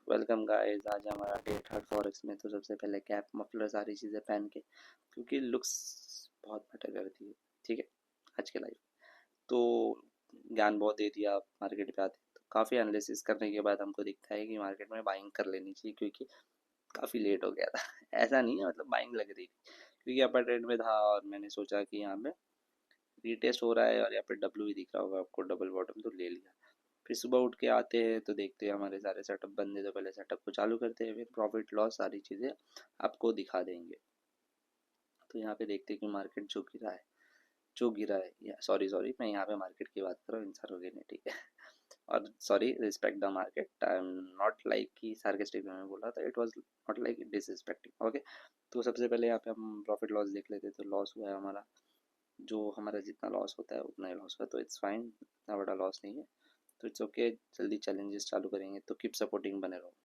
Welcome guys. आज हमारा day third forex में। तो सबसे पहले कैप मफलर सारी चीज़ें पहन के, क्योंकि लुक्स बहुत मैटर करती है। ठीक है, आज के लाइफ तो ज्ञान बहुत दे दिया। आप मार्केट पे आते तो काफ़ी एनालिसिस करने के बाद हमको दिखता है कि मार्केट में बाइंग कर लेनी चाहिए, क्योंकि काफ़ी लेट हो गया था। ऐसा नहीं है, मतलब बाइंग लग रही थी क्योंकि अपर ट्रेंड में था और मैंने सोचा कि यहाँ पे रीटेस्ट हो रहा है और यहाँ पे डब्ल्यू भी दिख रहा होगा आपको, डबल बॉटम, तो ले लिया। फिर सुबह उठ के आते हैं तो देखते हैं हमारे सारे सेटअप बंद है, तो पहले सेटअप को चालू करते हैं, फिर प्रॉफिट लॉस सारी चीज़ें आपको दिखा देंगे। तो यहाँ पे देखते हैं कि मार्केट जो गिरा है, या सॉरी सॉरी, मैं यहाँ पे मार्केट की बात कर रहा हूँ, इंसान के नहीं, ठीक है। और sorry, respect the market, I am not like कि सार्केस्टिक में मैं बोल रहा था, it was not like disrespecting, okay. तो सबसे पहले यहाँ पे हम प्रॉफिट लॉस देख लेते हैं। तो लॉस हुआ है हमारा, जो हमारा जितना लॉस होता है उतना ही लॉस हुआ, तो इट्स फाइन, इतना बड़ा लॉस नहीं है। तो इट्स ओके, जल्दी चैलेंजेस चालू करेंगे, तो कीप सपोर्टिंग, बने रहो।